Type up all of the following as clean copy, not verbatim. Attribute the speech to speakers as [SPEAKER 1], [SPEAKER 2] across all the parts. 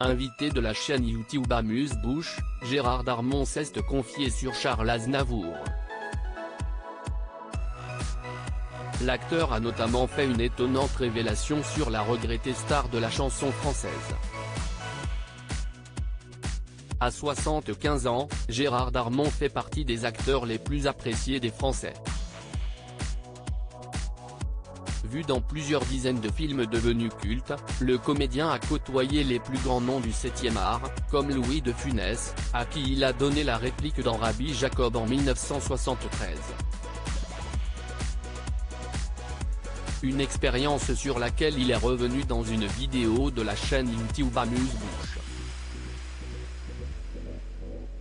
[SPEAKER 1] Invité de la chaîne YouTube Amuse-Bouche, Gérard Darmon s'est confié sur Charles Aznavour. L'acteur a notamment fait une étonnante révélation sur la regrettée star de la chanson française. À 75 ans, Gérard Darmon fait partie des acteurs les plus appréciés des Français. Vu dans plusieurs dizaines de films devenus cultes, le comédien a côtoyé les plus grands noms du 7e art, comme Louis de Funès, à qui il a donné la réplique dans Rabbi Jacob en 1973. Une expérience sur laquelle il est revenu dans une vidéo de la chaîne YouTube Amuse-Bouche.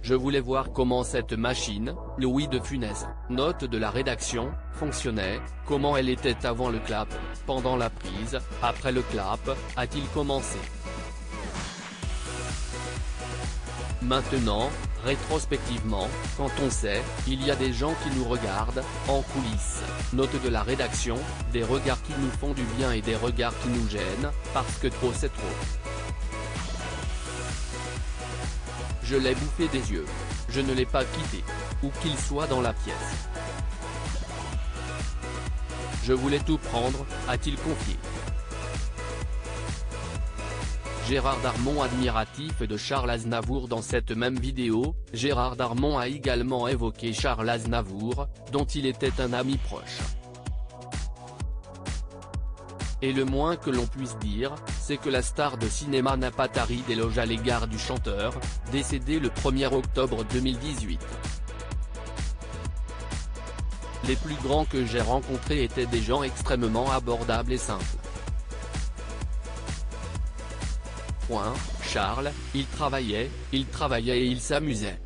[SPEAKER 1] Je voulais voir comment cette machine, Louis de Funès, note de la rédaction, fonctionnait, comment elle était avant le clap, pendant la prise, après le clap, a-t-il commencé. Maintenant, rétrospectivement, quand on sait, il y a des gens qui nous regardent, en coulisses, note de la rédaction, des regards qui nous font du bien et des regards qui nous gênent, parce que trop c'est trop. Je l'ai bouffé des yeux. Je ne l'ai pas quitté. Où qu'il soit dans la pièce. Je voulais tout prendre, a-t-il confié. Gérard Darmon admiratif de Charles Aznavour. Dans cette même vidéo, Gérard Darmon a également évoqué Charles Aznavour, dont il était un ami proche. Et le moins que l'on puisse dire, c'est que la star de cinéma n'a pas tari d'éloges à l'égard du chanteur, décédé le 1er octobre 2018. Les plus grands que j'ai rencontrés étaient des gens extrêmement abordables et simples. Charles, il travaillait et il s'amusait.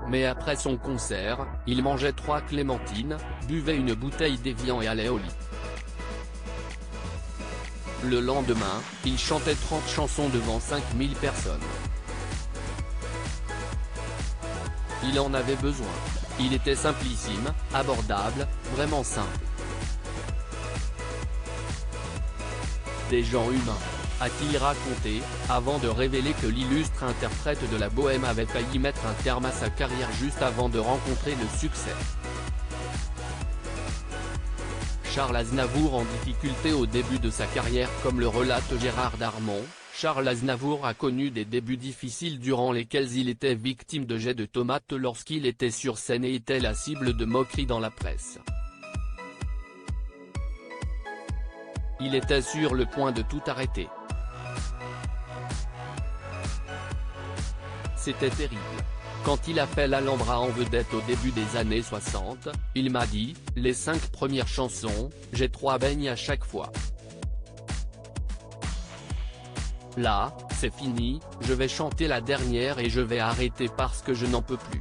[SPEAKER 1] Mais après son concert, il mangeait 3 clémentines, buvait une bouteille d'évian et allait au lit. Le lendemain, il chantait 30 chansons devant 5000 personnes. Il en avait besoin. Il était simplissime, abordable, vraiment simple. Des gens humains. A-t-il raconté, avant de révéler que l'illustre interprète de la bohème avait failli mettre un terme à sa carrière juste avant de rencontrer le succès. Charles Aznavour en difficulté au début de sa carrière. Comme le relate Gérard Darmon, Charles Aznavour a connu des débuts difficiles durant lesquels il était victime de jets de tomates lorsqu'il était sur scène et était la cible de moqueries dans la presse. Il était sur le point de tout arrêter. C'était terrible. Quand il a fait l'Alhambra en vedette au début des années 60, il m'a dit, les 5 premières chansons, j'ai 3 beignes à chaque fois. Là, c'est fini, je vais chanter la dernière et je vais arrêter parce que je n'en peux plus.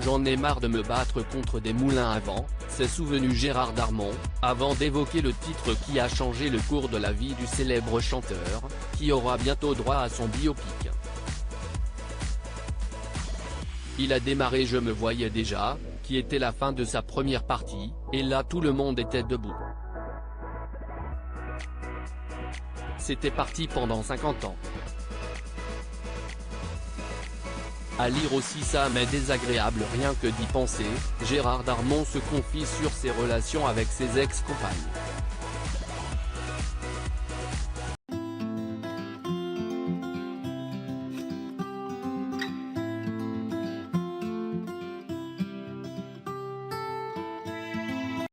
[SPEAKER 1] J'en ai marre de me battre contre des moulins à vent, s'est souvenu Gérard Darmon, avant d'évoquer le titre qui a changé le cours de la vie du célèbre chanteur, qui aura bientôt droit à son biopic. Il a démarré Je me voyais déjà, qui était la fin de sa première partie, et là tout le monde était debout. C'était parti pendant 50 ans. À lire aussi ça m'est désagréable rien que d'y penser. Gérard Darmon se confie sur ses relations avec ses ex-compagnes.